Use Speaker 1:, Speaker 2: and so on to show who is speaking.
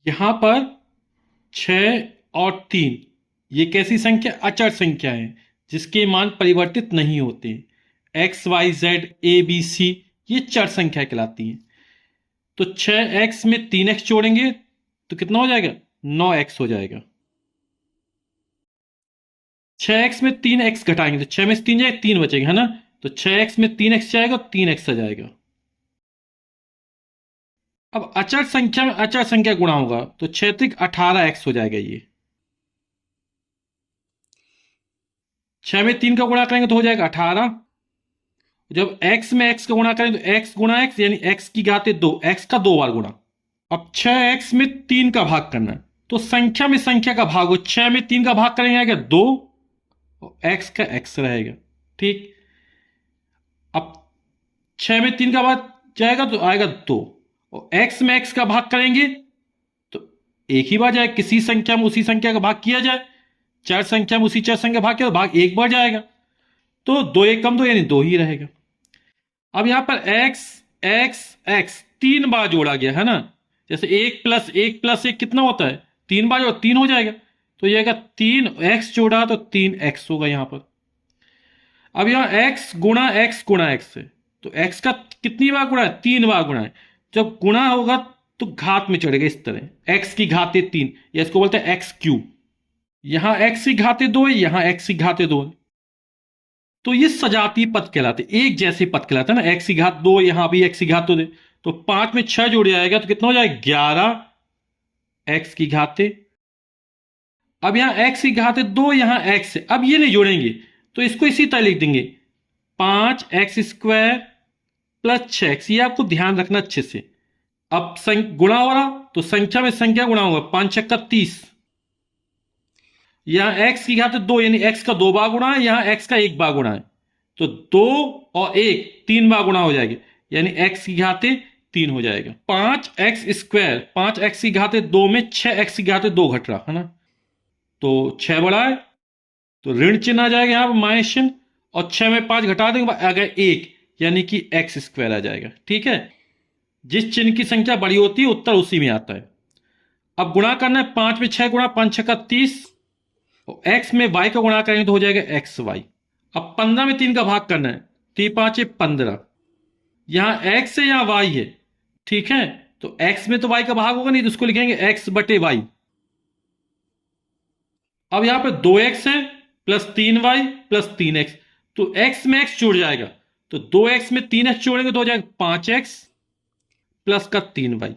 Speaker 1: यहां पर 6 और 3 ये कैसी संख्या? अचर संख्या है जिसके मान परिवर्तित नहीं होते। X Y Z A B C ये चर संख्या कहलाती हैं। तो 6x में 3x जोड़ेंगे तो कितना हो जाएगा? 9x हो जाएगा। 6x में 3x घटाएंगे तो 6 में से 3 जाएगा, 3 बचेगा, है ना? तो 6x में 3x जाएगा, 3x आ जाएगा। अब अचर संख्या में अचर संख्या गुणा होगा तो 6 त्रिक 18x हो जाएगा। ये 6 में 3 का गुणा करेंगे तो हो जाएगा 18। जब x में x का गुणा करें तो x गुणा x यानी x की घाते 2, x का 2 बार गुणा। अब 6x में 3 का भाग करना है तो संख्या में संख्या का भाग हो, 6 में 3 का भाग करेंगे आएगा 2 और x का x रहेगा। ठीक। अब 6 में 3 का भाग जाएगा तो आएगा 2 और x में x का भाग करेंगे तो एक ही बार जाएगा। किसी संख्या में उसी संख्या का भाग किया जाए, चर संख्या में उसी चर संख्या का भाग किया तो भाग एक बार जाएगा। तो 2 एक कम 2 यानी 2 ही रहेगा। अब यहां पर x x x 3 बार जोड़ा गया है ना। जैसे 1 प्लस 1 प्लस 1 कितना होता है? 3 बार जोड़ा 3 हो जाएगा। तो ये आएगा 3x जोड़ा तो 3x होगा यहां पर। अब यहां x गुणा x है तो x का कितनी बार गुणा है? 3 बार गुणा है। जब गुणा होगा तो घात में चढ़ेगा इस तरह, x की घाते 3 या इसको बोलते हैं x क्यूब। यहां x की घाते 2 है, यहां x की घाते 2 है। तो ये सजातीय पद कहलाते, एक जैसे पद कहलाते हैं ना। x की घात 2 यहां भी x की घात 2 दे तो 5 में 6 जोड़ जाएगा तो कितना हो जाएगा? 11 x की घाते। अब यहां x की घाते 2 यहां x है, अब ये नहीं जोड़ेंगे तो इसको इसी तरह लिख देंगे 5x² प्लस 6x। ये आपको ध्यान रखना अच्छे से। अब गुणा हो रहा तो संख्या में संख्या गुणा होगा, 5 छक्का 30। यहां x की घात 2 यानी x का 2 बार गुणा है, यहां x का 1 बार गुणा है तो 2 और 1 3 बार गुणा हो जाएगी यानी x की घाते 3 हो जाएगा। 5x², 5x की घाते 2 में 6x की घाते 2 घट रहा है ना, तो 6 बड़ा है तो ऋण चिन्ह आ जाएगा यहां पर, माइनस चिन्ह। और 6 में 5 घटा देंगे आ गया 1 यानी कि x² आ जाएगा। ठीक है। जिस चिन्ह की संख्या बड़ी होती है उत्तर उसी में आता है। अब गुणा करना है, 5 में 6 गुणा, 5 छक्का 30 और x में y का गुणा करेंगे तो हो जाएगा xy। अब 15 में 3 का भाग करना है, 3 5 15। यहां x है यहां y है। ठीक है। तो x में तो y का भाग होगा नहीं तो उसको लिखेंगे x बटे y। अब यहां पर 2x है प्लस 3y प्लस 3x तो x में x जुड़ जाएगा तो 2x में 3x जोड़ेंगे तो हो जाएगा 5x प्लस का 3y।